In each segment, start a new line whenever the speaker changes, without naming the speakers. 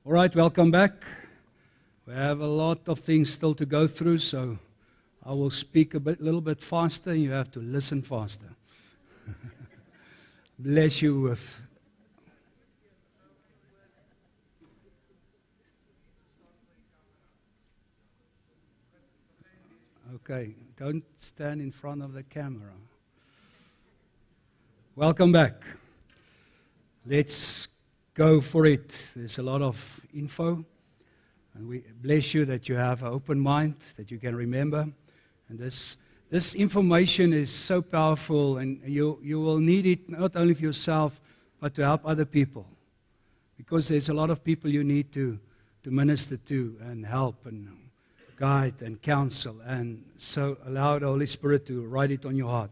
All right, welcome back. We have a lot of things still to go through, so I will speak a little bit faster, and you have to listen faster. Bless you with. Okay, don't stand in front of the camera. Welcome back. Let's go for it. There's a lot of info, and we bless you that you have an open mind, that you can remember. And this information is so powerful, and you will need it not only for yourself, but to help other people. Because there's a lot of people you need to minister to and help and guide and counsel. And so allow the Holy Spirit to write it on your heart.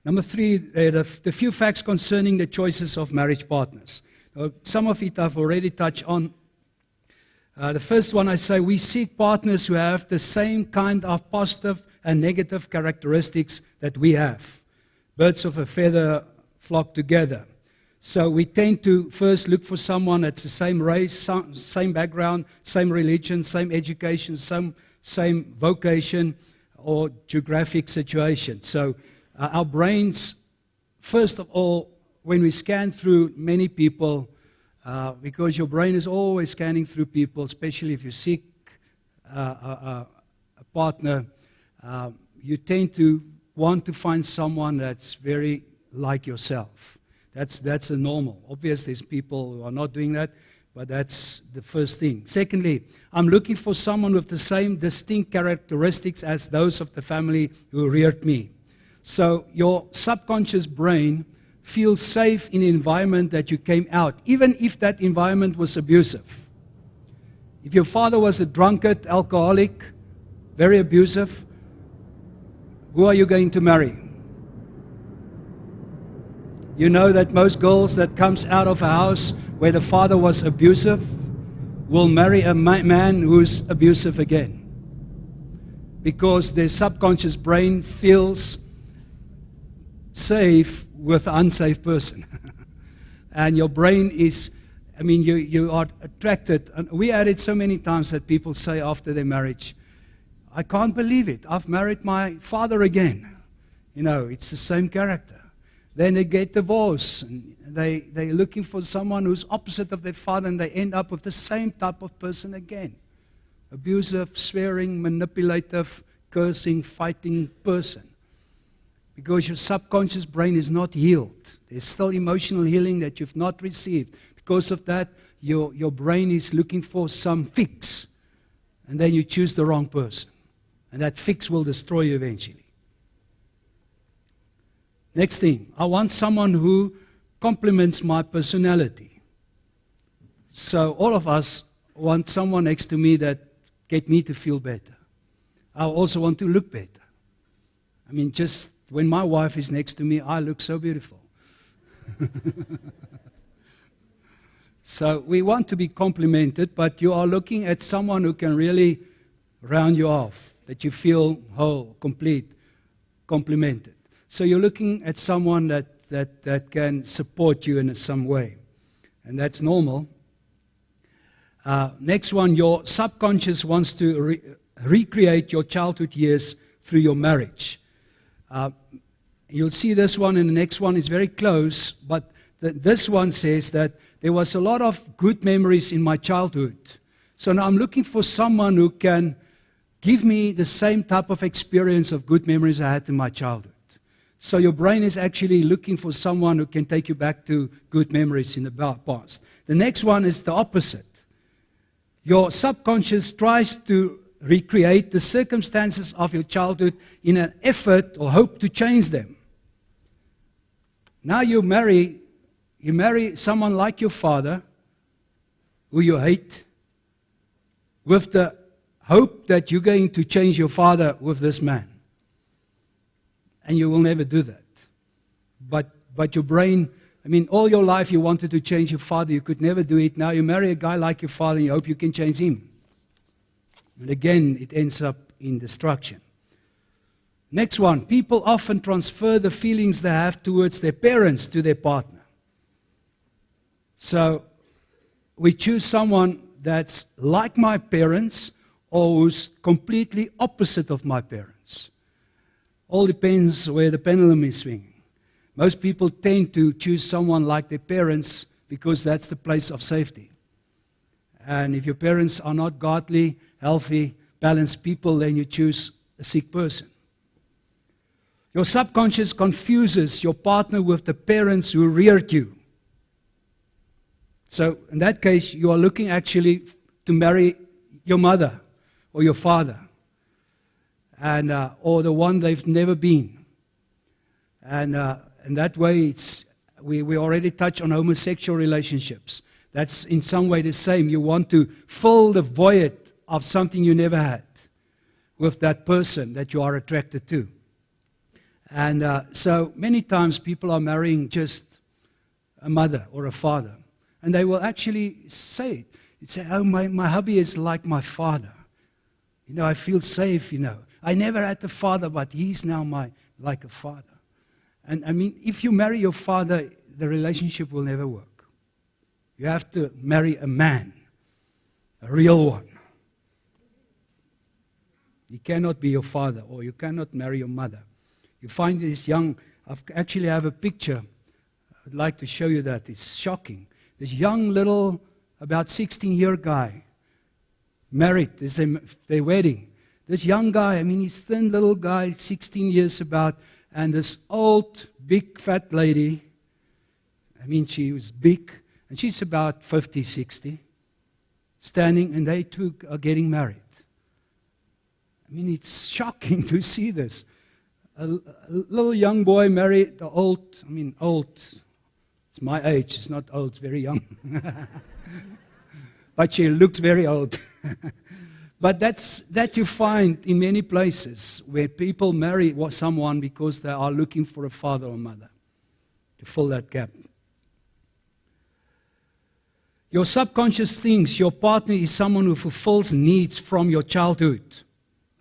Number 3, the few facts concerning the choices of marriage partners. Some of it I've already touched on. The first one I say, we seek partners who have the same kind of positive and negative characteristics that we have. Birds of a feather flock together. So we tend to first look for someone that's the same race, same background, same religion, same education, same vocation or geographic situation. So our brains, first of all, when we scan through many people, because your brain is always scanning through people, especially if you seek a partner, you tend to want to find someone that's very like yourself. That's a normal. Obviously, there's people who are not doing that, but that's the first thing. Secondly, I'm looking for someone with the same distinct characteristics as those of the family who reared me. So your subconscious brain feels safe in the environment that you came out, even if that environment was abusive. If your father was a drunkard, alcoholic, very abusive, who are you going to marry? You know that most girls that comes out of a house where the father was abusive will marry a man who's abusive again. Because their subconscious brain feels safe with an unsafe person. And your brain is, you are attracted. And we had it so many times that people say after their marriage, I can't believe it. I've married my father again. It's the same character. Then they get divorced, and they're looking for someone who's opposite of their father, and they end up with the same type of person again. Abusive, swearing, manipulative, cursing, fighting person. Because your subconscious brain is not healed. There's still emotional healing that you've not received. Because of that, your brain is looking for some fix. And then you choose the wrong person. And that fix will destroy you eventually. Next thing, I want someone who complements my personality. So all of us want someone next to me that get me to feel better. I also want to look better. Just when my wife is next to me, I look so beautiful. So we want to be complimented, but you are looking at someone who can really round you off, that you feel whole, complete, complimented. So you're looking at someone that can support you in some way. And that's normal. Next one, your subconscious wants to recreate your childhood years through your marriage. You'll see this one, and the next one is very close, but this one says that there was a lot of good memories in my childhood. So now I'm looking for someone who can give me the same type of experience of good memories I had in my childhood. So your brain is actually looking for someone who can take you back to good memories in the past. The next one is the opposite. Your subconscious tries to recreate the circumstances of your childhood in an effort or hope to change them. Now you marry someone like your father, who you hate, with the hope that you're going to change your father with this man. And you will never do that. But your brain, all your life you wanted to change your father, you could never do it. Now you marry a guy like your father and you hope you can change him. And again, it ends up in destruction. Next one, people often transfer the feelings they have towards their parents to their partner. So we choose someone that's like my parents or who's completely opposite of my parents. All depends where the pendulum is swinging. Most people tend to choose someone like their parents because that's the place of safety. And if your parents are not godly, healthy, balanced people, then you choose a sick person. Your subconscious confuses your partner with the parents who reared you. So in that case, you are looking actually to marry your mother or your father, and or the one they've never been. And that way, we already touched on homosexual relationships. That's in some way the same. You want to fill the void of something you never had with that person that you are attracted to. And so many times people are marrying just a mother or a father. And they will actually say it. They'd say, oh, my hubby is like my father. You know, I feel safe, you know. I never had a father, but he's now like a father. And I mean, if you marry your father, the relationship will never work. You have to marry a man, a real one. He cannot be your father, or you cannot marry your mother. You find this young, I actually have a picture. I'd like to show you that. It's shocking. This young little, about 16-year guy, married, this is their wedding. This young guy, I mean, he's a thin little guy, 16 years about, and this old, big, fat lady, I mean, she was big, and she's about 50, 60, standing, and they two are getting married. I mean, it's shocking to see this. A little young boy married the old, it's my age, it's not old, it's very young. But she looks very old. But that you find in many places where people marry someone because they are looking for a father or mother to fill that gap. Your subconscious thinks your partner is someone who fulfills needs from your childhood.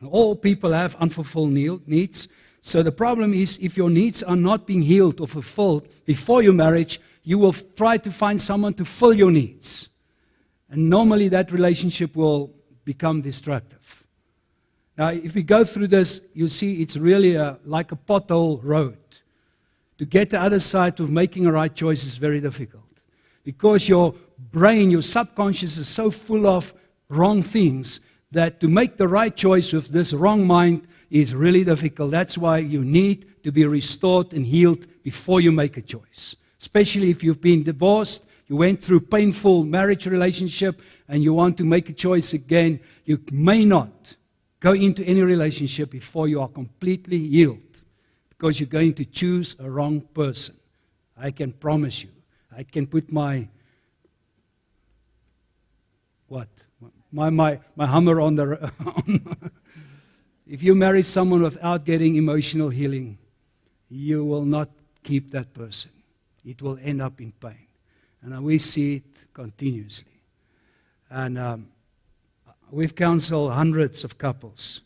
All people have unfulfilled needs. So the problem is, if your needs are not being healed or fulfilled before your marriage, you will try to find someone to fill your needs. And normally that relationship will become destructive. Now, if we go through this, you'll see it's really like a pothole road. To get the other side of making a right choice is very difficult. Because your brain, your subconscious is so full of wrong things that to make the right choice with this wrong mind is really difficult. That's why you need to be restored and healed before you make a choice. Especially if you've been divorced, you went through painful marriage relationship, and you want to make a choice again. You may not go into any relationship before you are completely healed, because you're going to choose a wrong person. I can promise you. I can put my hammer on the... If you marry someone without getting emotional healing, you will not keep that person. It will end up in pain. And we see it continuously. And we've counseled hundreds of couples.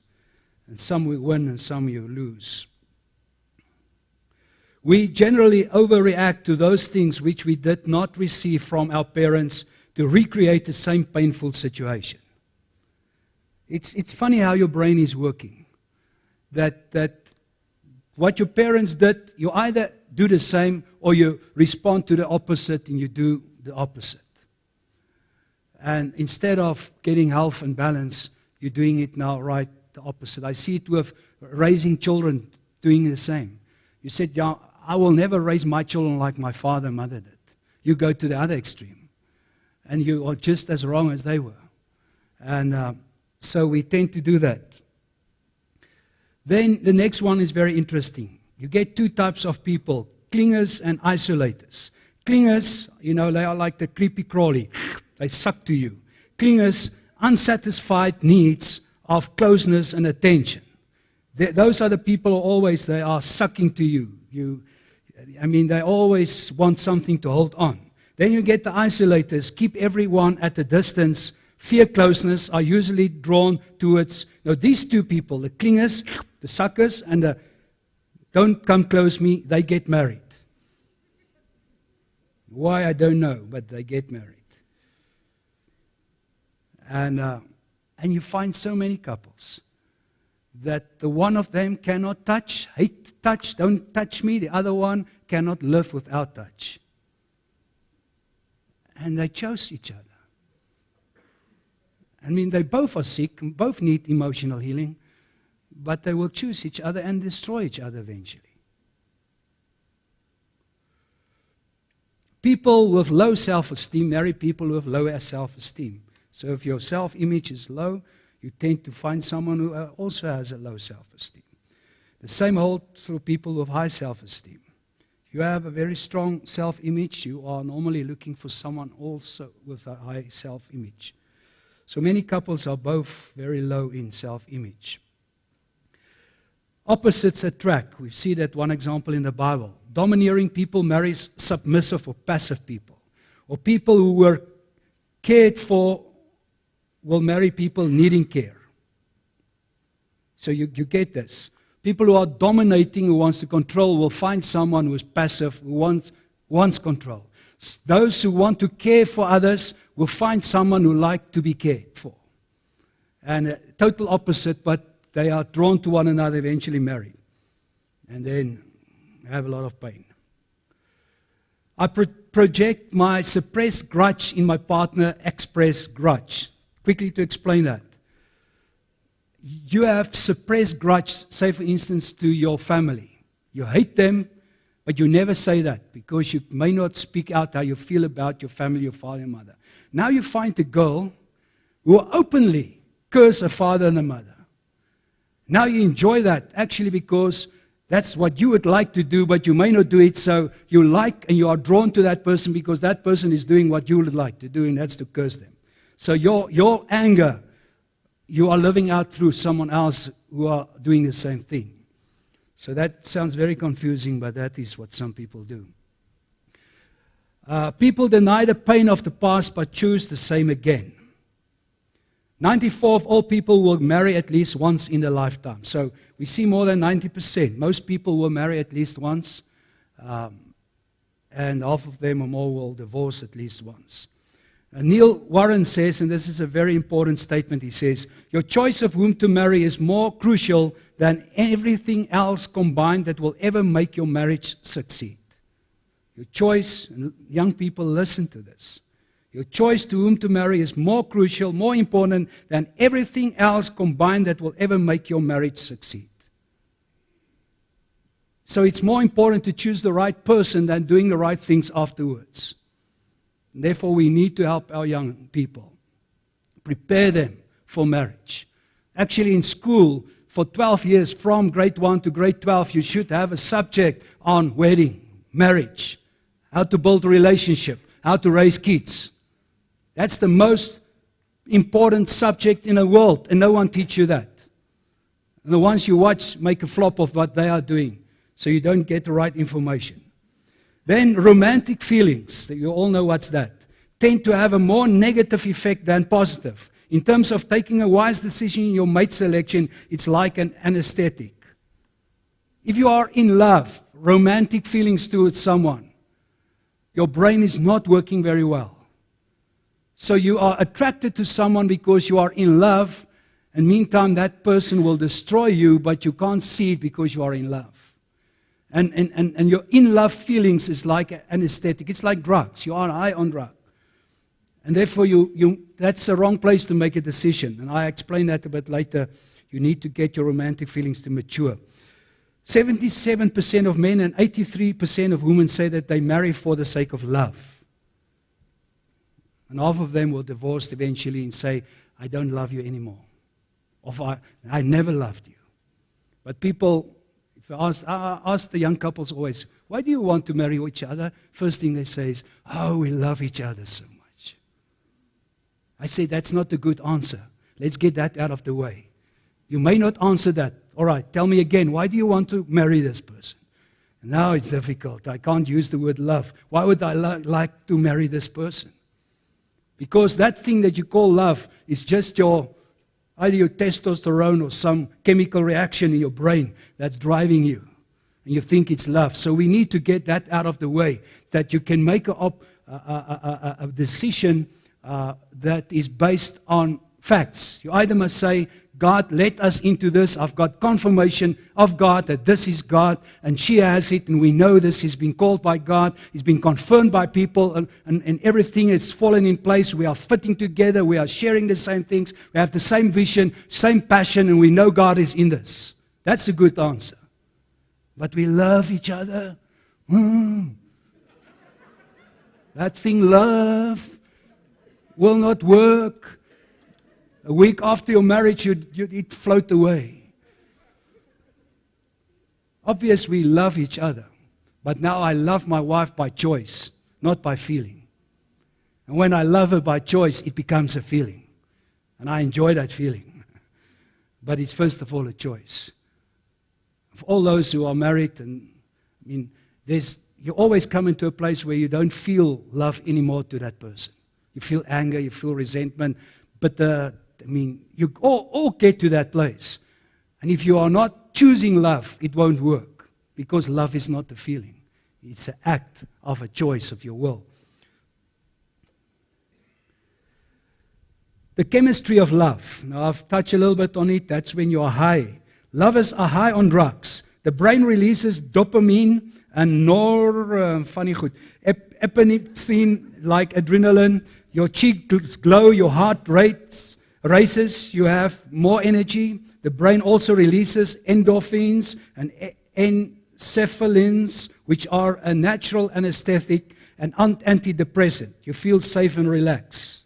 And some we win and some you lose. We generally overreact to those things which we did not receive from our parents to recreate the same painful situation. It's funny how your brain is working. That what your parents did, you either do the same or you respond to the opposite and you do the opposite. And instead of getting health and balance, you're doing it now right the opposite. I see it with raising children doing the same. You said, yeah, I will never raise my children like my father and mother did. You go to the other extreme. And you are just as wrong as they were. And so we tend to do that. Then the next one is very interesting. You get two types of people, clingers and isolators. Clingers, you know, they are like the creepy crawly. They suck to you. Clingers, unsatisfied needs of closeness and attention. Those are the people who always, they are sucking to you. They always want something to hold on. Then you get the isolators, keep everyone at a distance, fear closeness, are usually drawn towards, these two people, the clingers, the suckers, and the don't come close me, they get married. Why, I don't know, but they get married. And you find so many couples that the one of them cannot touch, hate touch, don't touch me. The other one cannot live without touch. And they chose each other. I mean, they both are sick, both need emotional healing, but they will choose each other and destroy each other eventually. People with low self-esteem marry people who have lower self-esteem. So if your self-image is low, you tend to find someone who also has a low self-esteem. The same holds for people with high self-esteem. If you have a very strong self-image, you are normally looking for someone also with a high self-image. So many couples are both very low in self-image. Opposites attract. We see that one example in the Bible. Domineering people marry submissive or passive people. Or people who were cared for will marry people needing care. So you get this. People who are dominating, who wants to control, will find someone who is passive, who wants control. Those who want to care for others will find someone who likes to be cared for. And total opposite, but they are drawn to one another, eventually marry. And then have a lot of pain. I project my suppressed grudge in my partner, expressed grudge. Quickly to explain that. You have suppressed grudge, say for instance, to your family. You hate them, but you never say that because you may not speak out how you feel about your family, your father and mother. Now you find a girl who will openly curse her father and her mother. Now you enjoy that actually because that's what you would like to do, but you may not do it, so you like and you are drawn to that person because that person is doing what you would like to do, and that's to curse them. So your anger, you are living out through someone else who are doing the same thing. So that sounds very confusing, but that is what some people do. People deny the pain of the past but choose the same again. 94% of all people will marry at least once in their lifetime. So we see more than 90%. Most people will marry at least once, and half of them or more will divorce at least once. Neil Warren says, and this is a very important statement, he says, your choice of whom to marry is more crucial than everything else combined that will ever make your marriage succeed. Your choice, and young people listen to this, your choice to whom to marry is more crucial, more important than everything else combined that will ever make your marriage succeed. So it's more important to choose the right person than doing the right things afterwards. And therefore, we need to help our young people, prepare them for marriage. Actually, in school, for 12 years, from grade 1 to grade 12, you should have a subject on wedding, marriage, how to build a relationship, how to raise kids. That's the most important subject in the world, and no one teaches you that. And the ones you watch make a flop of what they are doing, so you don't get the right information. Then romantic feelings, you all know what's that, tend to have a more negative effect than positive. In terms of taking a wise decision in your mate selection, it's like an anesthetic. If you are in love, romantic feelings towards someone, your brain is not working very well. So you are attracted to someone because you are in love, and meantime that person will destroy you, but you can't see it because you are in love. And your in-love feelings is like anesthetic. It's like drugs. You are high on drugs. And therefore, that's the wrong place to make a decision. And I explain that a bit later. You need to get your romantic feelings to mature. 77% of men and 83% of women say that they marry for the sake of love. And half of them will divorce eventually and say, I don't love you anymore. Or I never loved you. But people, if I ask the young couples always, why do you want to marry each other? First thing they say is, oh, we love each other so much. I say, that's not a good answer. Let's get that out of the way. You may not answer that. All right, tell me again, why do you want to marry this person? Now it's difficult. I can't use the word love. Why would I like to marry this person? Because that thing that you call love is just either your testosterone or some chemical reaction in your brain that's driving you. And you think it's love. So we need to get that out of the way, that you can make a decision that is based on facts. You either must say, God led us into this. I've got confirmation of God that this is God, and she has it, and we know this. He's been called by God. He's been confirmed by people, and everything has fallen in place. We are fitting together. We are sharing the same things. We have the same vision, same passion, and we know God is in this. That's a good answer. But we love each other. That thing, love, will not work. A week after your marriage, it float away. Obviously, we love each other. But now I love my wife by choice, not by feeling. And when I love her by choice, it becomes a feeling. And I enjoy that feeling. But it's first of all a choice. For all those who are married, and I mean, you always come into a place where you don't feel love anymore to that person. You feel anger, you feel resentment, but you all get to that place. And if you are not choosing love, it won't work, because love is not a feeling. It's an act of a choice of your will. The chemistry of love. Now, I've touched a little bit on it. That's when you are high. Lovers are high on drugs. The brain releases dopamine and epinephrine like adrenaline. Your cheeks glow, your heart races, you have more energy. The brain also releases endorphins and encephalins, which are a natural anesthetic and antidepressant. You feel safe and relaxed.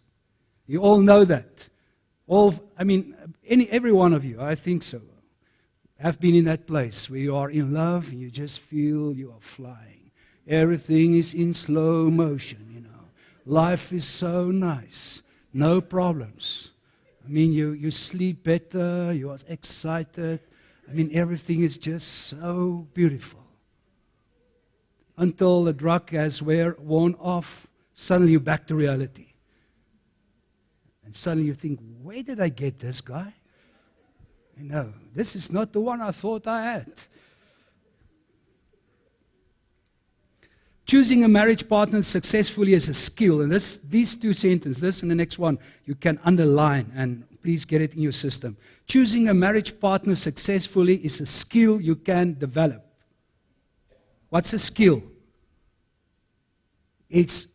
You all know that. Every one of you, I think so, have been in that place where you are in love and you just feel you are flying. Everything is in slow motion, Life is so nice. No problems. You sleep better. You are excited. Everything is just so beautiful. Until the drug has worn off, suddenly you're back to reality. And suddenly you think, where did I get this guy? This is not the one I thought I had. Choosing a marriage partner successfully is a skill. And these two sentences, this and the next one, you can underline and please get it in your system. Choosing a marriage partner successfully is a skill you can develop. What's a skill? It's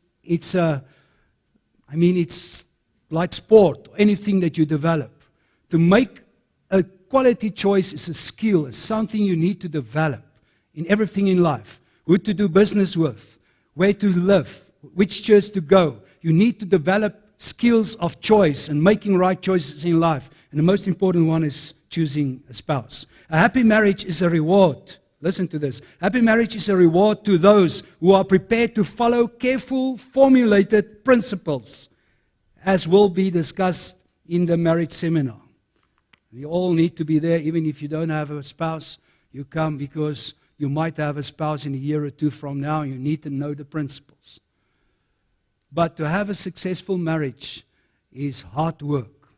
like sport, or anything that you develop. To make a quality choice is a skill. It's something you need to develop in everything in life. Who to do business with, where to live, which church to go. You need to develop skills of choice and making right choices in life. And the most important one is choosing a spouse. A happy marriage is a reward. Listen to this. Happy marriage is a reward to those who are prepared to follow careful, formulated principles, as will be discussed in the marriage seminar. You all need to be there, even if you don't have a spouse. You come because you might have a spouse in a year or two from now. You need to know the principles. But to have a successful marriage is hard work.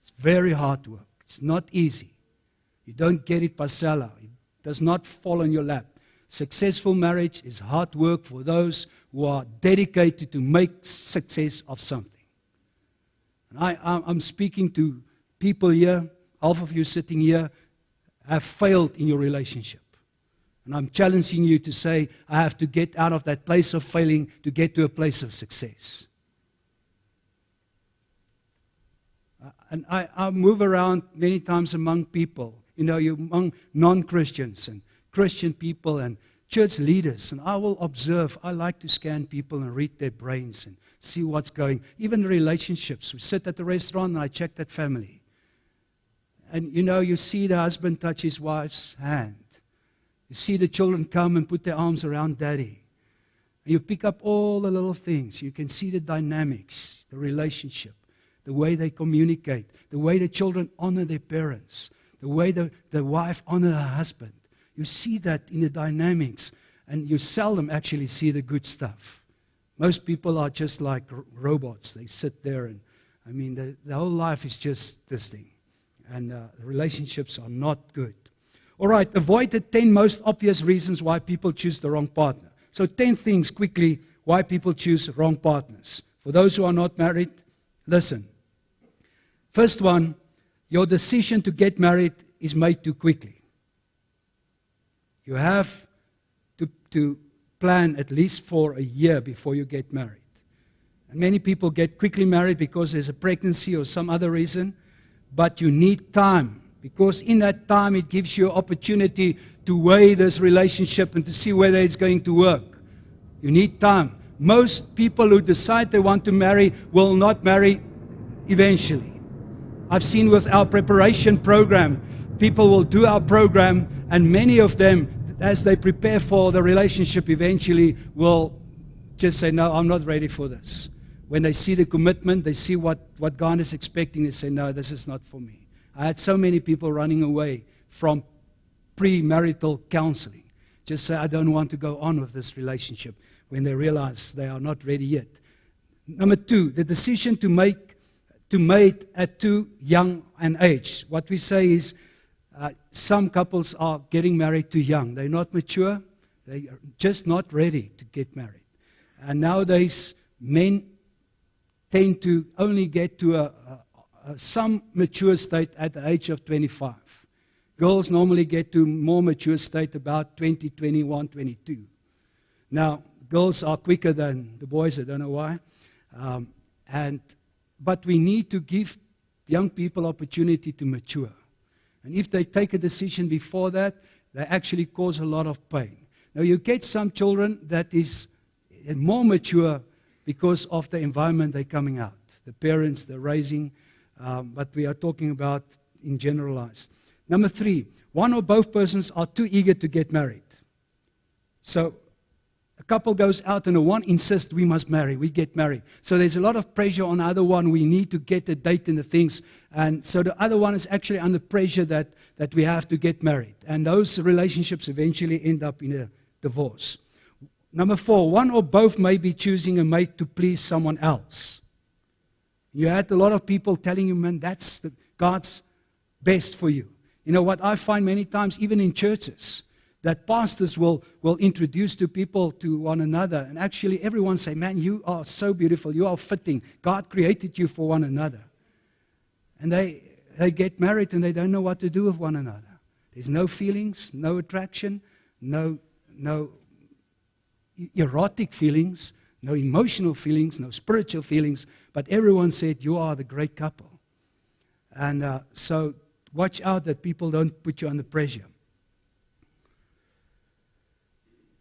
It's very hard work. It's not easy. You don't get it pasella. It does not fall on your lap. Successful marriage is hard work for those who are dedicated to make success of something. And I'm speaking to people here, half of you sitting here, have failed in your relationship. And I'm challenging you to say, I have to get out of that place of failing to get to a place of success. And I move around many times among people, among non-Christians and Christian people and church leaders. And I will observe. I like to scan people and read their brains and see what's going. Even relationships. We sit at the restaurant and I check that family. And you see the husband touch his wife's hand. You see the children come and put their arms around daddy. And you pick up all the little things. You can see the dynamics, the relationship, the way they communicate, the way the children honor their parents, the way the wife honors her husband. You see that in the dynamics, and you seldom actually see the good stuff. Most people are just like robots. They sit there, and the whole life is just this thing. And the relationships are not good. All right, avoid the 10 most obvious reasons why people choose the wrong partner. So 10 things quickly why people choose wrong partners. For those who are not married, Listen. First one, your decision to get married is made too quickly. You have to plan at least for a year before you get married. And many people get quickly married because there's a pregnancy or some other reason, but you need time, because in that time it gives you an opportunity to weigh this relationship and to see whether it's going to work. You need time. Most people who decide they want to marry will not marry eventually. I've seen with our preparation program, people will do our program, and many of them, as they prepare for the relationship, eventually will just say, no, I'm not ready for this. When they see the commitment, they see what God is expecting, they say, no, this is not for me. I had so many people running away from premarital counseling. Just say, I don't want to go on with this relationship, when they realize they are not ready yet. Number two, the decision to mate at too young an age. What we say is, some couples are getting married too young. They're not mature. They are just not ready to get married. And nowadays, men tend to only get to some mature state at the age of 25. Girls normally get to more mature state about 20, 21, 22. Now, girls are quicker than the boys. I don't know why. But we need to give young people opportunity to mature. And if they take a decision before that, they actually cause a lot of pain. Now, you get some children that is more mature because of the environment they're coming out, the parents, the raising, but we are talking about in generalized. Number three, one or both persons are too eager to get married. So a couple goes out and the one insists, we must marry, we get married. So there's a lot of pressure on the other one. We need to get a date and the things. And so the other one is actually under pressure that we have to get married. And those relationships eventually end up in a divorce. Number four, one or both may be choosing a mate to please someone else. You had a lot of people telling you, man, that's God's best for you. You know what I find many times, even in churches, that pastors will introduce to people to one another. And actually everyone say, man, you are so beautiful. You are fitting. God created you for one another. And they get married and they don't know what to do with one another. There's no feelings, no attraction, no erotic feelings, no emotional feelings, no spiritual feelings. But everyone said, you are the great couple. And so watch out that people don't put you under pressure.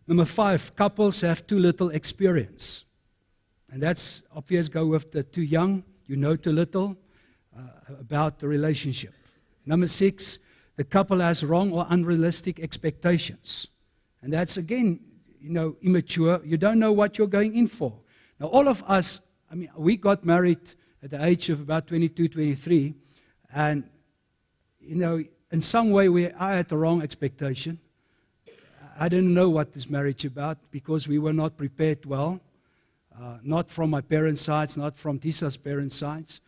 Number five, couples have too little experience. And that's obvious, go with the too young, you know too little about the relationship. Number six, the couple has wrong or unrealistic expectations. And that's, again, immature. You don't know what you're going in for. Now, all of us, we got married at the age of about 22, 23. And, in some way, I had the wrong expectation. I didn't know what this marriage about because we were not prepared well. Not from my parents' sides, not from Tisa's parents' sides.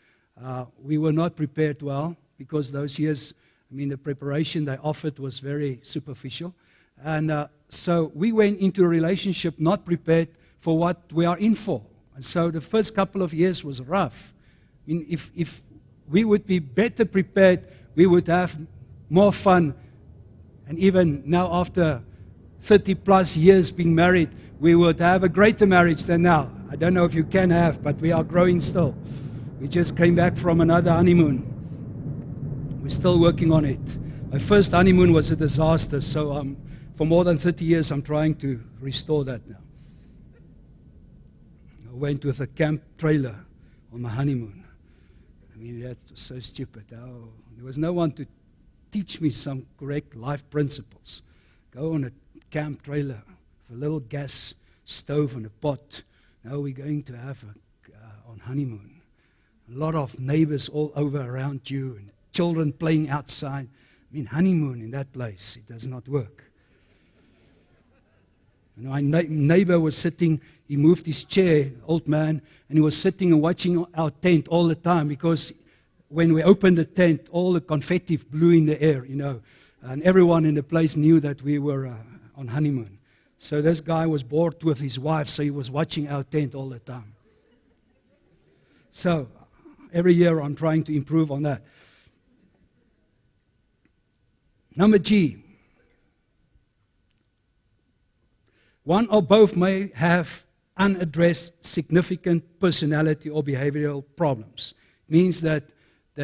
We were not prepared well because those years, the preparation they offered was very superficial. And so we went into a relationship not prepared for what we are in for. And so the first couple of years was rough. If we would be better prepared, we would have more fun. And even now after 30 plus years being married, we would have a greater marriage than now. I don't know if you can have, but we are growing still. We just came back from another honeymoon. We're still working on it. My first honeymoon was a disaster, so for more than 30 years I'm trying to restore that now. I went with a camp trailer on my honeymoon. That was so stupid. Oh, there was no one to teach me some correct life principles. Go on a camp trailer with a little gas stove and a pot. Now we're going to have on honeymoon. A lot of neighbors all over around you and children playing outside. Honeymoon in that place, it does not work. My neighbor was sitting, he moved his chair, old man, and he was sitting and watching our tent all the time because when we opened the tent, all the confetti blew in the air, and everyone in the place knew that we were on honeymoon. So this guy was bored with his wife, so he was watching our tent all the time. So every year I'm trying to improve on that. Number G. One or both may have unaddressed significant personality or behavioral problems. It means that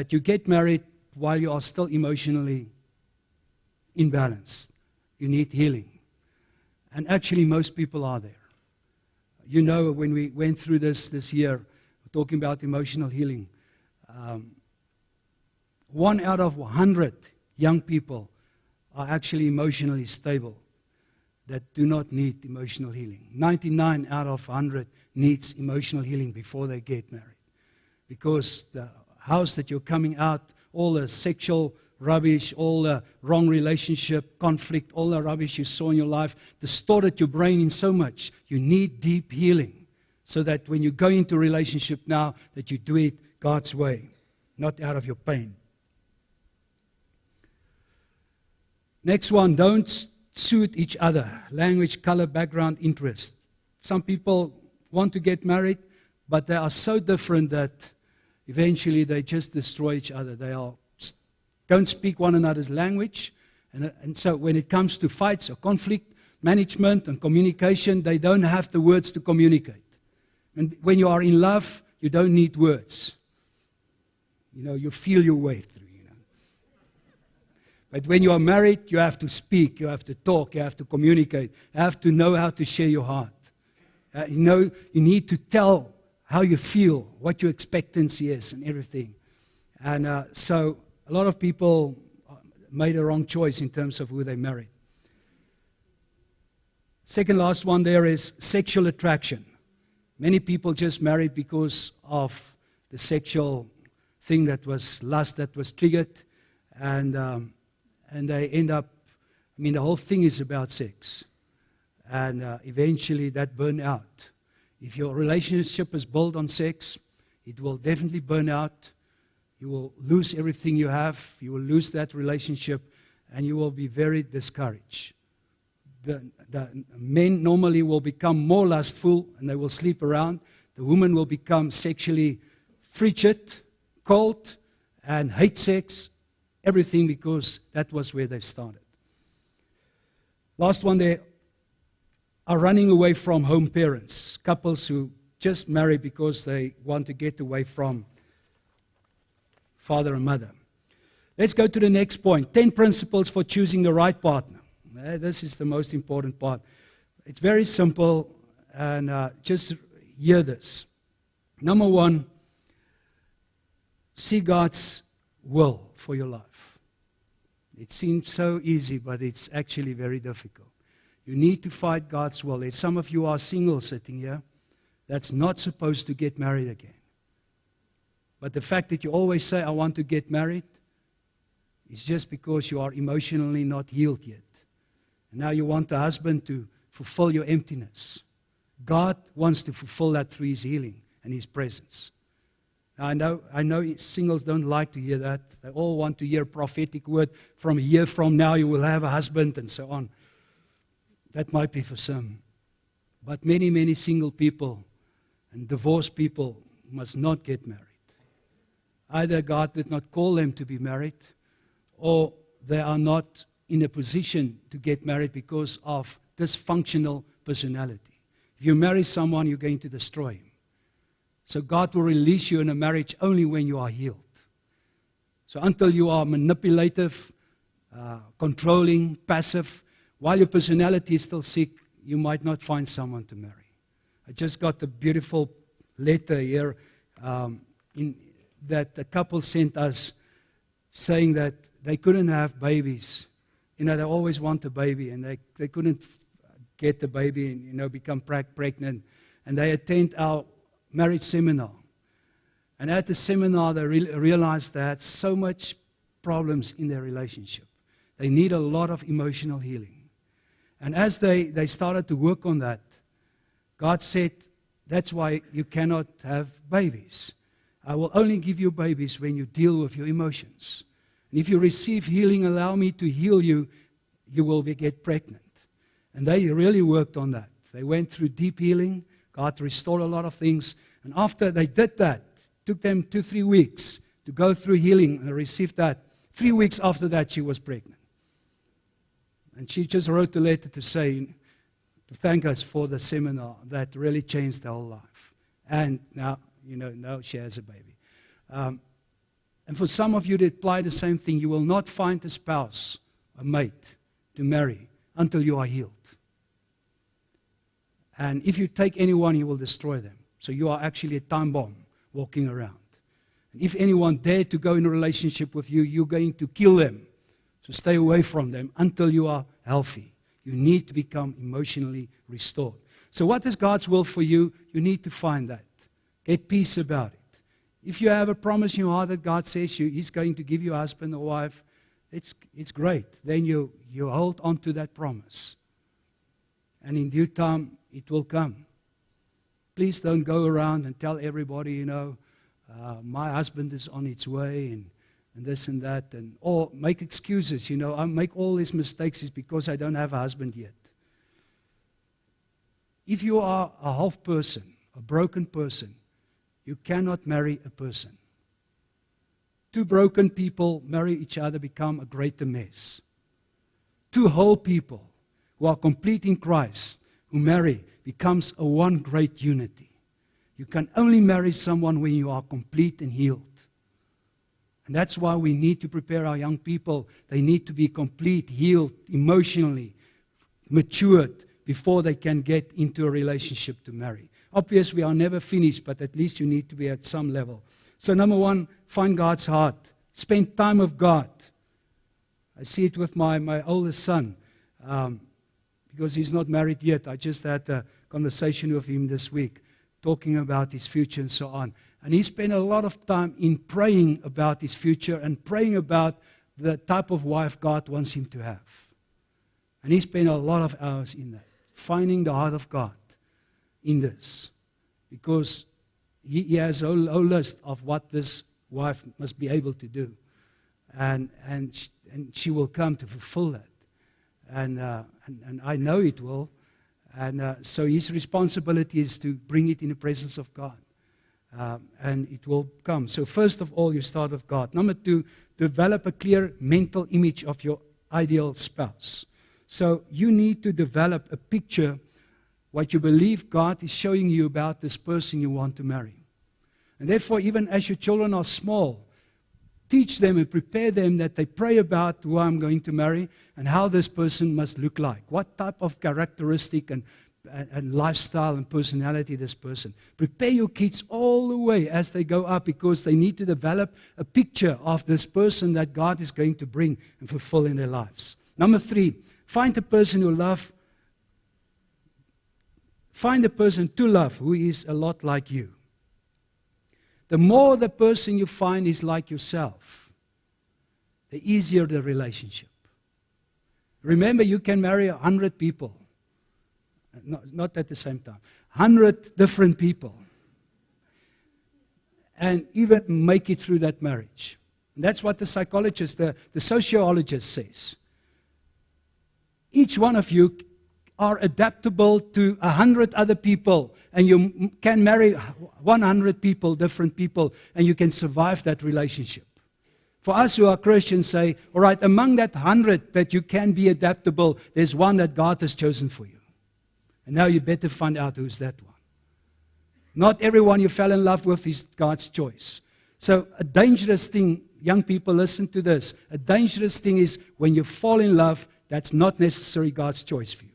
you get married while you are still emotionally imbalanced. You need healing. And actually most people are there. You know, when we went through this year, talking about emotional healing, 1 out of 100 young people are actually emotionally stable that do not need emotional healing. 99 out of 100 needs emotional healing before they get married. Because the house that you're coming out, all the sexual rubbish, all the wrong relationship, conflict, all the rubbish you saw in your life, distorted your brain in so much. You need deep healing so that when you go into a relationship now, that you do it God's way, not out of your pain. Next one, don't suit each other. Language, color, background, interest. Some people want to get married, but they are so different that eventually they just destroy each other. They don't speak one another's language. And so when it comes to fights or conflict management and communication, they don't have the words to communicate. And when you are in love, you don't need words. You know, you feel your way through. But when you are married, you have to speak, you have to talk, you have to communicate, you have to know how to share your heart. You need to tell how you feel, what your expectancy is and everything. And so a lot of people made a wrong choice in terms of who they married. Second last one there is sexual attraction. Many people just married because of the sexual thing that was lust that was triggered. And they end up, the whole thing is about sex. And eventually that burn out. If your relationship is built on sex, it will definitely burn out. You will lose everything you have. You will lose that relationship. And you will be very discouraged. The men normally will become more lustful and they will sleep around. The woman will become sexually frigid, cold, and hate sex. Everything because that was where they started. Last one, they are running away from home parents. Couples who just marry because they want to get away from father and mother. Let's go to the next point. 10 principles for choosing the right partner. This is the most important part. It's very simple, and just hear this. Number 1, see God's will for your life. It seems so easy, but it's actually very difficult. You need to fight God's will. There's some of you are single sitting here that's not supposed to get married again. But the fact that you always say, I want to get married, is just because you are emotionally not healed yet. And now you want a husband to fulfill your emptiness. God wants to fulfill that through His healing and His presence. I know singles don't like to hear that. They all want to hear a prophetic word. From a year from now, you will have a husband and so on. That might be for some. But many, many single people and divorced people must not get married. Either God did not call them to be married, or they are not in a position to get married because of dysfunctional personality. If you marry someone, you're going to destroy him. So God will release you in a marriage only when you are healed. So until you are manipulative, controlling, passive, while your personality is still sick, you might not find someone to marry. I just got a beautiful letter here that a couple sent us saying that they couldn't have babies. You know, they always want a baby, and they couldn't get the baby and, become pregnant. And they attend our marriage seminar. And at the seminar, they realized they had so much problems in their relationship. They need a lot of emotional healing. And as they started to work on that, God said, that's why you cannot have babies. I will only give you babies when you deal with your emotions. And if you receive healing, allow me to heal you, you will get pregnant. And they really worked on that. They went through deep healing. God restored a lot of things. And after they did that, took them 2-3 weeks to go through healing and received that. 3 weeks after that, she was pregnant. And she just wrote a letter to say, to thank us for the seminar that really changed her whole life. And now, now she has a baby. And for some of you to apply the same thing, you will not find a spouse, a mate, to marry until you are healed. And if you take anyone, you will destroy them. So you are actually a time bomb walking around. And if anyone dare to go in a relationship with you, you're going to kill them. So stay away from them until you are healthy. You need to become emotionally restored. So what is God's will for you? You need to find that. Get peace about it. If you have a promise in your heart that God says He's going to give you a husband or wife, it's great. Then you hold on to that promise. And in due time, it will come. Please don't go around and tell everybody, my husband is on its way and this and that, or make excuses. I make all these mistakes is because I don't have a husband yet. If you are a half person, a broken person, you cannot marry a person. Two broken people marry each other, become a greater mess. Two whole people who are complete in Christ, who marry, becomes a one great unity. You can only marry someone when you are complete and healed. And that's why we need to prepare our young people. They need to be complete, healed, emotionally, matured, before they can get into a relationship to marry. Obviously, we are never finished, but at least you need to be at some level. So number one, find God's heart. Spend time with God. I see it with my oldest son, because he's not married yet. I just had a conversation with him this week, talking about his future and so on. And he spent a lot of time in praying about his future and praying about the type of wife God wants him to have. And he spent a lot of hours in that, finding the heart of God in this. Because he has a whole list of what this wife must be able to do. And she will come to fulfill that. And I know it will. And so his responsibility is to bring it in the presence of God. And it will come. So first of all, you start with God. Number two, develop a clear mental image of your ideal spouse. So you need to develop a picture, what you believe God is showing you about this person you want to marry. And therefore, even as your children are small, teach them and prepare them that they pray about who I'm going to marry and how this person must look like. What type of characteristic and lifestyle and personality this person. Prepare your kids all the way as they go up, because they need to develop a picture of this person that God is going to bring and fulfill in their lives. Number three, find a person to love who is a lot like you. The more the person you find is like yourself, the easier the relationship. Remember, you can marry 100 people. Not at the same time. 100 different people. And even make it through that marriage. And that's what the psychologist, the sociologist says. Each one of you are adaptable to 100 other people. And you can marry 100 people, different people, and you can survive that relationship. For us who are Christians, say, all right, among that 100 that you can be adaptable, there's one that God has chosen for you. And now you better find out who's that one. Not everyone you fell in love with is God's choice. So a dangerous thing, young people, listen to this. A dangerous thing is when you fall in love, that's not necessarily God's choice for you.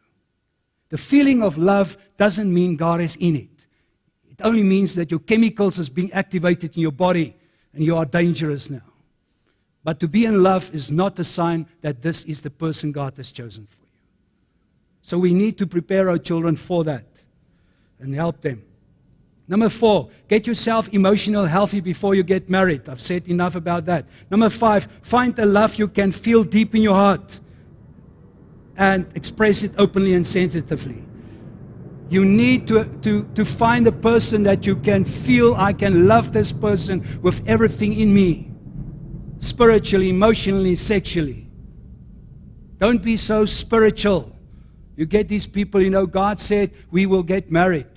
The feeling of love doesn't mean God is in it. It only means that your chemicals is being activated in your body and you are dangerous now. But to be in love is not a sign that this is the person God has chosen for you. So we need to prepare our children for that and help them. Number 4, get yourself emotional healthy before you get married. I've said enough about that. Number 5, find a love you can feel deep in your heart and express it openly and sensitively. You need to find a person that you can feel, I can love this person with everything in me. Spiritually, emotionally, sexually. Don't be so spiritual. You get these people, God said we will get married.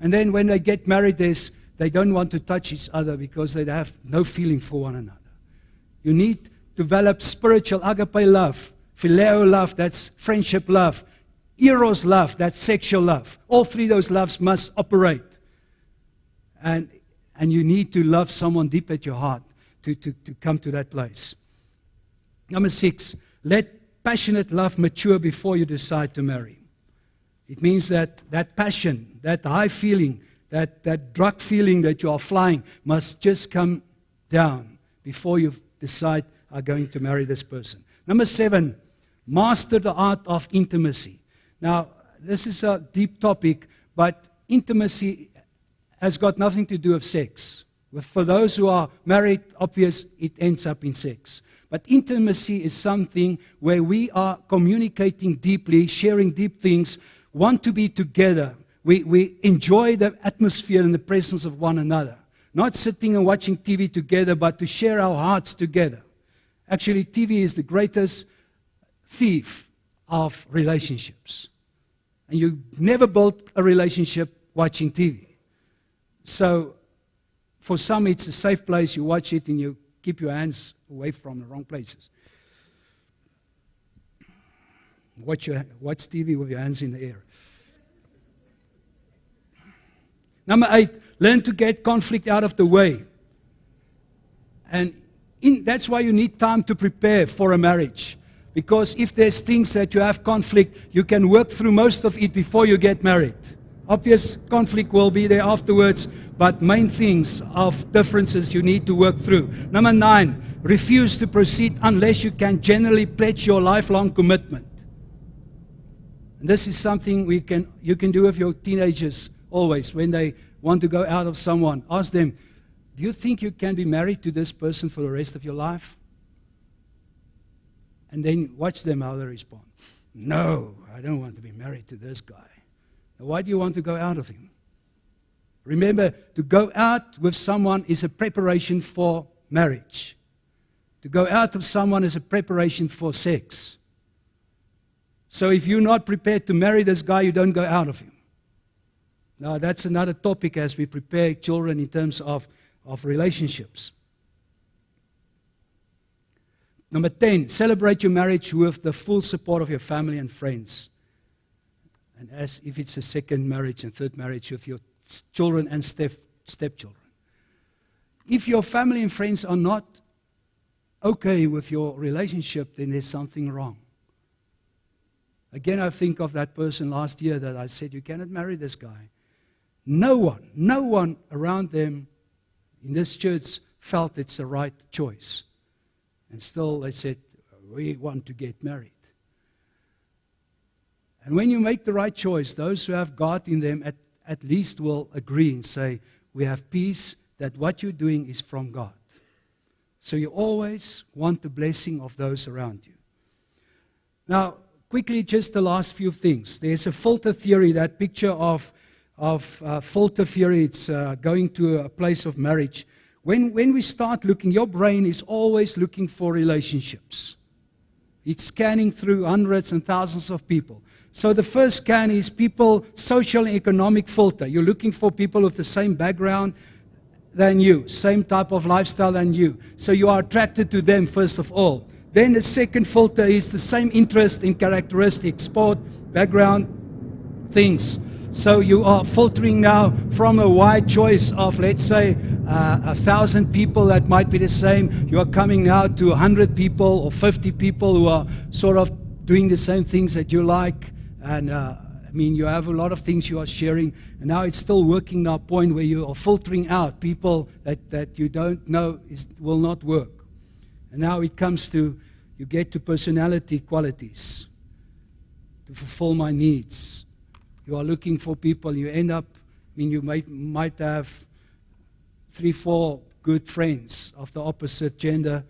And then when they get married, there's they don't want to touch each other because they have no feeling for one another. You need to develop spiritual agape love, phileo love, that's friendship love, eros love, that's sexual love. All three of those loves must operate. And you need to love someone deep at your heart to come to that place. Number 6, let passionate love mature before you decide to marry. It means that passion, that high feeling, that drug feeling that you are flying must just come down before you decide are going to marry this person. Number 7, master the art of intimacy. Now, this is a deep topic, but intimacy has got nothing to do with sex. For those who are married, obvious, it ends up in sex. But intimacy is something where we are communicating deeply, sharing deep things, want to be together. We enjoy the atmosphere and the presence of one another. Not sitting and watching TV together, but to share our hearts together. Actually, TV is the greatest thief of relationships. And you never build a relationship watching TV. So, for some, it's a safe place. You watch it and you keep your hands away from the wrong places. Watch TV with your hands in the air. Number 8, learn to get conflict out of the way. And that's why you need time to prepare for a marriage. Because if there's things that you have conflict, you can work through most of it before you get married. Obvious conflict will be there afterwards, but main things of differences you need to work through. Number 9, refuse to proceed unless you can generally pledge your lifelong commitment. And this is something you can do with your teenagers always. When they want to go out of someone, ask them, do you think you can be married to this person for the rest of your life? And then watch them how they respond. No, I don't want to be married to this guy. Now, why do you want to go out of him? Remember, to go out with someone is a preparation for marriage. To go out with someone is a preparation for sex. So if you're not prepared to marry this guy, you don't go out of him. Now, that's another topic as we prepare children in terms of relationships. Number 10, celebrate your marriage with the full support of your family and friends. And as if it's a second marriage and third marriage with your children and stepchildren. If your family and friends are not okay with your relationship, then there's something wrong. Again, I think of that person last year that I said, you cannot marry this guy. No one around them in this church felt it's the right choice. And still they said, we want to get married. And when you make the right choice, those who have God in them at least will agree and say, we have peace that what you're doing is from God. So you always want the blessing of those around you. Now, quickly, just the last few things. There's a filter theory, that picture of filter theory. It's going to a place of marriage. When we start looking, your brain is always looking for relationships. It's scanning through hundreds and thousands of people. So the first scan is people, social and economic filter. You're looking for people with the same background than you, same type of lifestyle than you. So you are attracted to them first of all. Then the second filter is the same interest in characteristics, sport, background, things. So you are filtering now from a wide choice of, let's say, 1,000 people that might be the same. You are coming now to 100 people or 50 people who are sort of doing the same things that you like. And you have a lot of things you are sharing. And now it's still working now, point where you are filtering out people that you don't know will not work. And now it comes to, you get to personality qualities to fulfill my needs. You are looking for people, you end up, you might have 3-4 good friends of the opposite gender,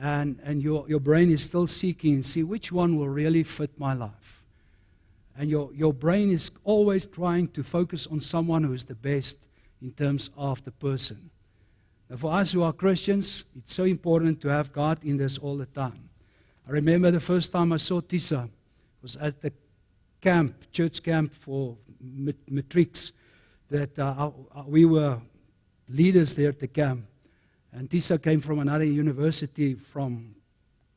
and your brain is still seeking and see which one will really fit my life. And your brain is always trying to focus on someone who is the best in terms of the person. Now, for us who are Christians, it's so important to have God in this all the time. I remember the first time I saw Tisa was at the camp, church camp for matrics, that we were leaders there at the camp. And Tisa came from another university from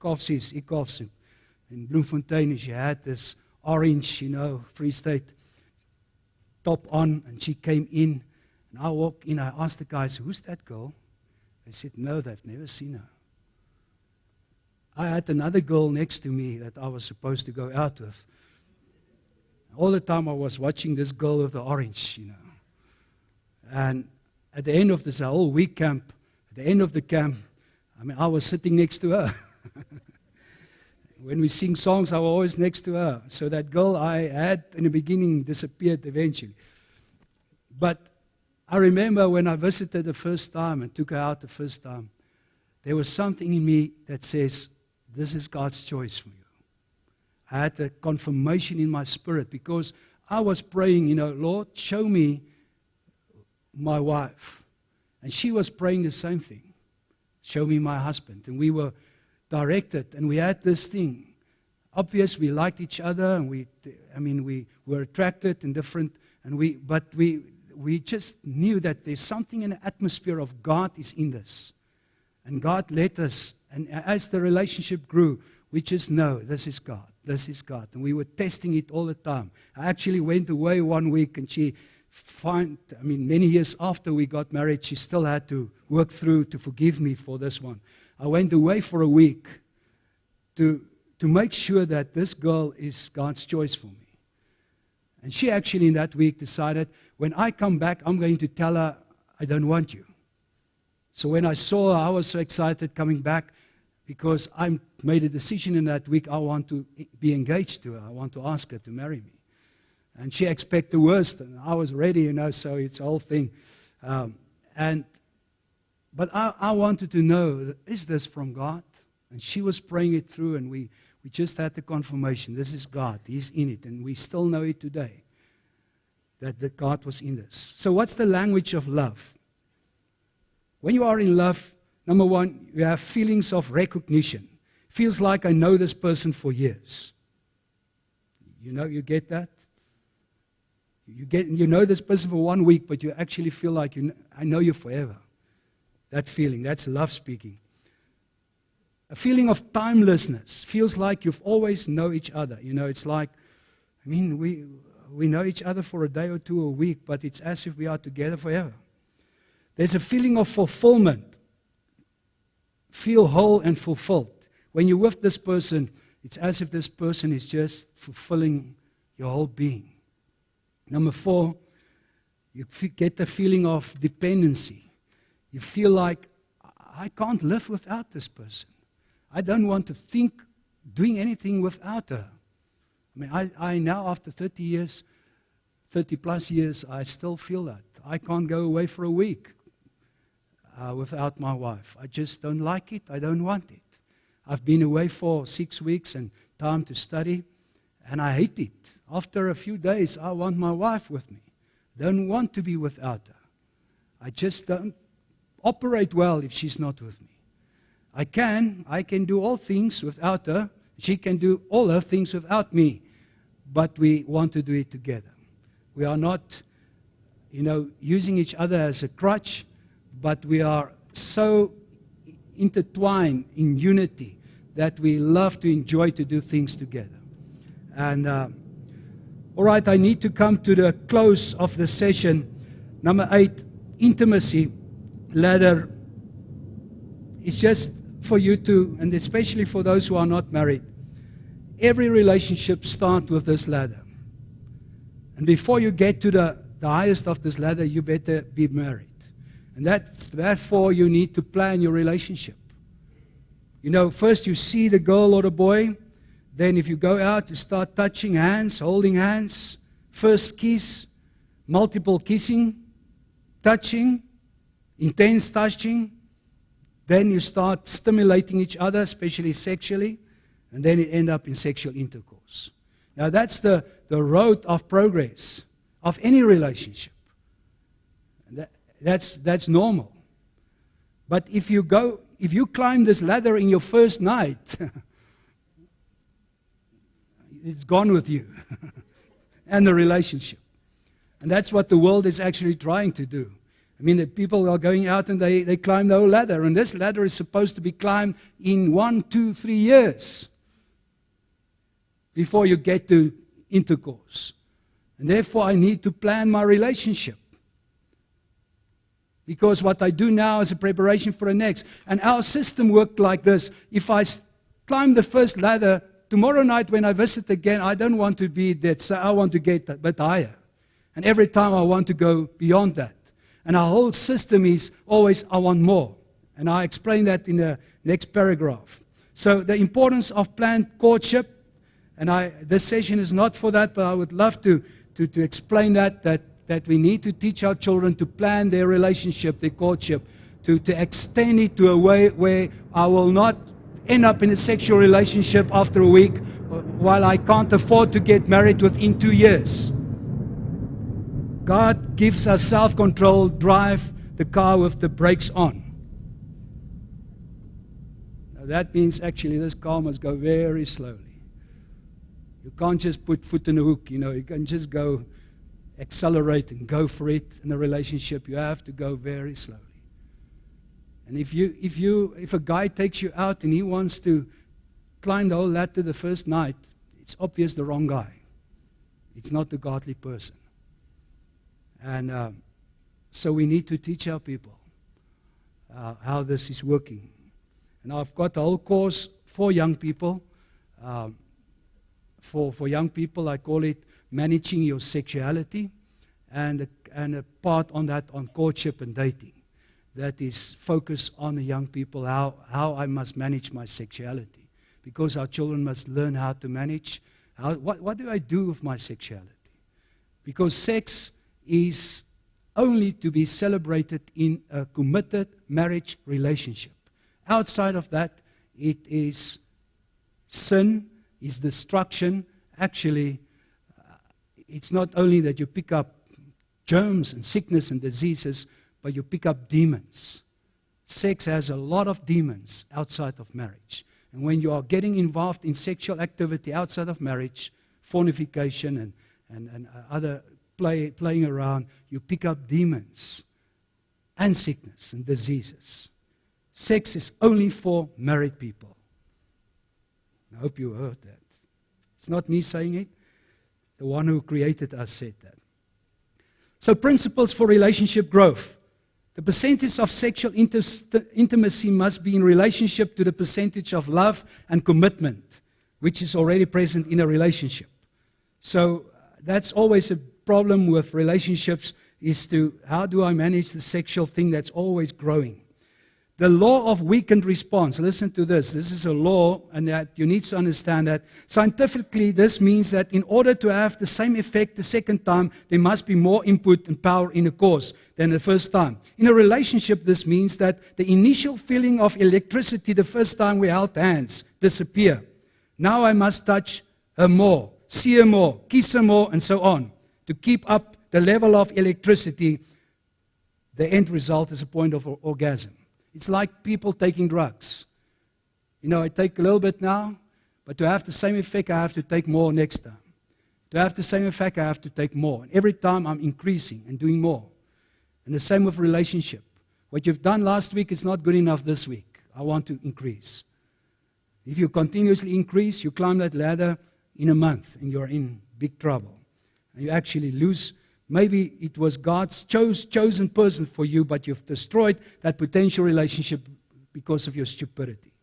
EngMod5Ses1b in Bloemfontein. She had this orange, Free State top on, and she came in. And I walked in, I asked the guys, who's that girl? They said, no, they've never seen her. I had another girl next to me that I was supposed to go out with. All the time I was watching this girl with the orange, And at the end of this whole week camp, at the end of the camp, I was sitting next to her. When we sing songs, I was always next to her. So that girl I had in the beginning disappeared eventually. But I remember when I visited the first time and took her out the first time, there was something in me that says, this is God's choice for you. I had a confirmation in my spirit because I was praying, Lord, show me my wife. And she was praying the same thing. Show me my husband. And we were directed, and we had this thing. Obviously, we liked each other, and we were attracted and different, but we just knew that there's something in the atmosphere of God is in this. And God led us, and as the relationship grew, we just know this is God. This is God. And we were testing it all the time. I actually went away one week, and many years after we got married, she still had to work through to forgive me for this one. I went away for a week to make sure that this girl is God's choice for me. And she actually in that week decided, when I come back, I'm going to tell her, I don't want you. So when I saw her, I was so excited coming back because I made a decision in that week. I want to be engaged to her. I want to ask her to marry me. And she expected the worst, and I was ready, so it's a whole thing. But I wanted to know, is this from God? And she was praying it through, and we just had the confirmation, this is God, He's in it, and we still know it today, that God was in this. So what's the language of love? When you are in love, number one, you have feelings of recognition. Feels like I know this person for years. You get that? You know this person for 1 week, but you actually feel like I know you forever. That feeling, that's love speaking. A feeling of timelessness. Feels like you've always know each other. It's like, we know each other for a day or two, a week, but it's as if we are together forever. There's a feeling of fulfillment. Feel whole and fulfilled. When you're with this person, it's as if this person is just fulfilling your whole being. Number 4, you get the feeling of dependency. You feel like, I can't live without this person. I don't want to think doing anything without her. I now, after 30 plus years, I still feel that. I can't go away for a week without my wife. I just don't like it. I don't want it. I've been away for 6 weeks and time to study, and I hate it. After a few days, I want my wife with me. Don't want to be without her. I just don't operate well if she's not with me. I can do all things without her. She can do all her things without me. But we want to do it together. We are not, using each other as a crutch, but we are so intertwined in unity that we love to enjoy to do things together. And all right, I need to come to the close of the session. Number 8, intimacy ladder. It's just for you to, and especially for those who are not married, every relationship starts with this ladder. And before you get to the highest of this ladder, you better be married. And therefore, you need to plan your relationship. First you see the girl or the boy. Then if you go out, you start touching hands, holding hands. First kiss, multiple kissing, touching, intense touching. Then you start stimulating each other, especially sexually. And then it ends up in sexual intercourse. Now that's the road of progress of any relationship. That's normal. But if you climb this ladder in your first night, it's gone with you and the relationship. And that's what the world is actually trying to do. I mean, the people are going out and they climb the whole ladder. And this ladder is supposed to be climbed in 1, 2, 3 years before you get to intercourse. And therefore, I need to plan my relationship. Because what I do now is a preparation for the next. And our system worked like this. If I climb the first ladder, tomorrow night when I visit again, I don't want to be that, so I want to get a bit higher. And every time I want to go beyond that. And our whole system is always, I want more. And I explain that in the next paragraph. So the importance of planned courtship, and this session is not for that, but I would love to explain that we need to teach our children to plan their relationship, their courtship, to extend it to a way where I will not end up in a sexual relationship after a week while I can't afford to get married within 2 years. God gives us self-control, drive the car with the brakes on. Now that means actually this car must go very slowly. You can't just put foot in the hook, you can just go accelerate and go for it in a relationship. You have to go very slowly. And if a guy takes you out and he wants to climb the whole ladder the first night, it's obvious the wrong guy. It's not the godly person. And so we need to teach our people how this is working. And I've got a whole course for young people. For young people, I call it Managing Your Sexuality, and a part on that on courtship and dating. That is focused on the young people, how I must manage my sexuality. Because our children must learn how to manage. What do I do with my sexuality? Because sex is only to be celebrated in a committed marriage relationship. Outside of that, it is sin, is destruction. Actually, it's not only that you pick up germs and sickness and diseases, but you pick up demons. Sex has a lot of demons outside of marriage. And when you are getting involved in sexual activity outside of marriage, fornication and other playing around, you pick up demons and sickness and diseases. Sex is only for married people. I hope you heard that. It's not me saying it. The one who created us said that. So principles for relationship growth. The percentage of sexual intimacy must be in relationship to the percentage of love and commitment, which is already present in a relationship. So that's always a problem with relationships, is to how do I manage the sexual thing that's always growing. The law of weakened response. Listen to this. This is a law, and that you need to understand that scientifically this means that in order to have the same effect the second time, there must be more input and power in the cause than the first time. In a relationship, this means that the initial feeling of electricity the first time we held hands disappear. Now I must touch her more, see her more, kiss her more, and so on. To keep up the level of electricity, the end result is a point of orgasm. It's like people taking drugs. I take a little bit now, but to have the same effect, I have to take more next time. To have the same effect, I have to take more. And every time I'm increasing and doing more. And the same with relationship. What you've done last week is not good enough this week. I want to increase. If you continuously increase, you climb that ladder in a month, and you're in big trouble. And you actually lose. Maybe it was God's chosen person for you, but you've destroyed that potential relationship because of your stupidity.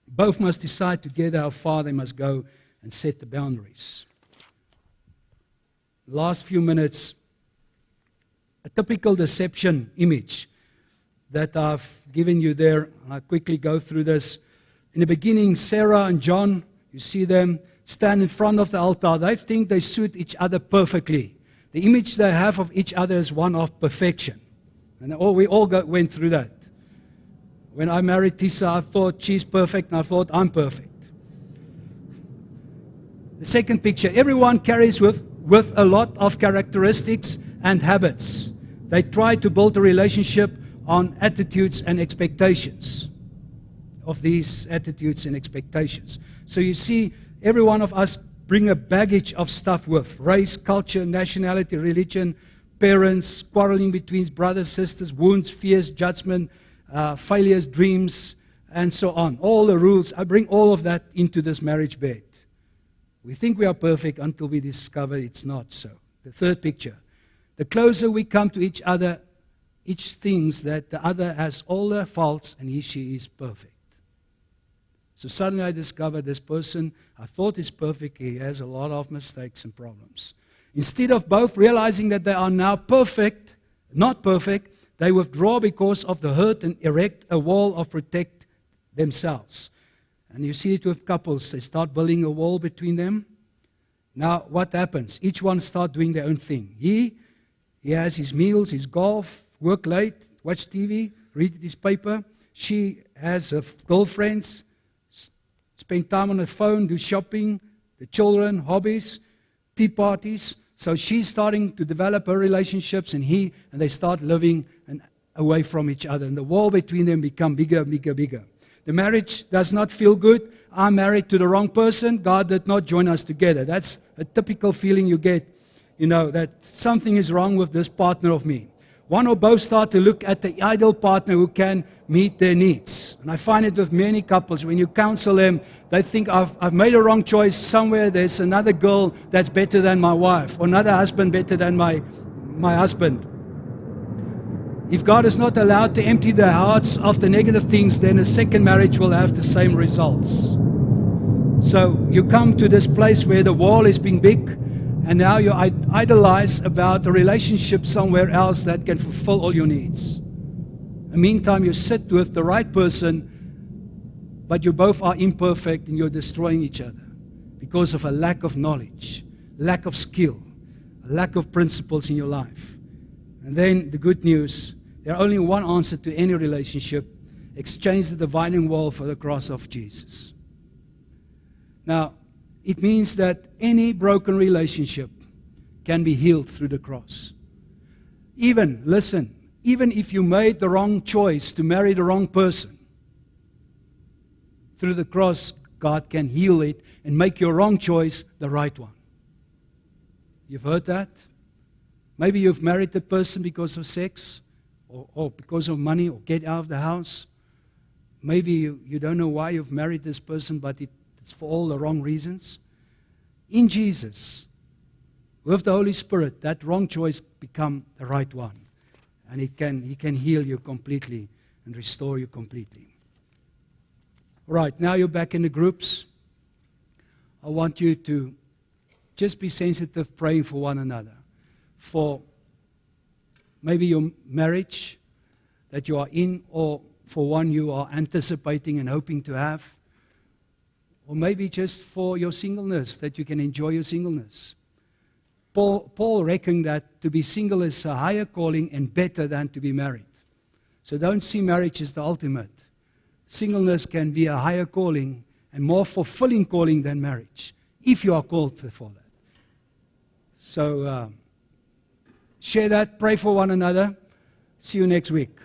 Both must decide together how far they must go and set the boundaries. Last few minutes, a typical deception image that I've given you there. I'll quickly go through this. In the beginning, Sarah and John, you see them stand in front of the altar. They think they suit each other perfectly. The image they have of each other is one of perfection. And we all went through that. When I married Tisa, I thought she's perfect, and I thought I'm perfect. The second picture, everyone carries with a lot of characteristics and habits. They try to build a relationship on attitudes and expectations. Of these attitudes and expectations. So you see, every one of us bring a baggage of stuff with race, culture, nationality, religion, parents, quarreling between brothers, sisters, wounds, fears, judgment, failures, dreams, and so on. All the rules, I bring all of that into this marriage bed. We think we are perfect until we discover it's not so. The third picture. The closer we come to each other, each thinks that the other has all their faults and she is perfect. So suddenly I discovered this person I thought is perfect, he has a lot of mistakes and problems. Instead of both realizing that they are now perfect, not perfect, they withdraw because of the hurt and erect a wall of protect themselves. And you see it with couples. They start building a wall between them. Now, what happens? Each one starts doing their own thing. He has his meals, his golf, work late, watch TV, read his paper. She has her girlfriends, spend time on the phone, do shopping, the children, hobbies, tea parties. So she's starting to develop her relationships, and they start living away from each other. And the wall between them becomes bigger, bigger, bigger. The marriage does not feel good. I'm married to the wrong person. God did not join us together. That's a typical feeling you get, that something is wrong with this partner of me. One or both start to look at the ideal partner who can meet their needs. And I find it with many couples. When you counsel them, they think, I've made a wrong choice. Somewhere there's another girl that's better than my wife, or another husband better than my husband. If God is not allowed to empty their hearts of the negative things, then a second marriage will have the same results. So you come to this place where the wall is being big, and now you idolize about a relationship somewhere else that can fulfill all your needs. In the meantime, you sit with the right person, but you both are imperfect and you're destroying each other because of a lack of knowledge, lack of skill, a lack of principles in your life. And then the good news, there's only one answer to any relationship: exchange the dividing wall for the cross of Jesus. Now, it means that any broken relationship can be healed through the cross. Even if you made the wrong choice to marry the wrong person, through the cross, God can heal it and make your wrong choice the right one. You've heard that? Maybe you've married the person because of sex, or because of money, or get out of the house. Maybe you don't know why you've married this person, but it's for all the wrong reasons. In Jesus, with the Holy Spirit, that wrong choice become the right one. And He can heal you completely and restore you completely. All right, now you're back in the groups. I want you to just be sensitive, praying for one another. For maybe your marriage that you are in, or for one you are anticipating and hoping to have. Or maybe just for your singleness, that you can enjoy your singleness. Paul reckoned that to be single is a higher calling and better than to be married. So don't see marriage as the ultimate. Singleness can be a higher calling and more fulfilling calling than marriage, if you are called for that. So share that, pray for one another. See you next week.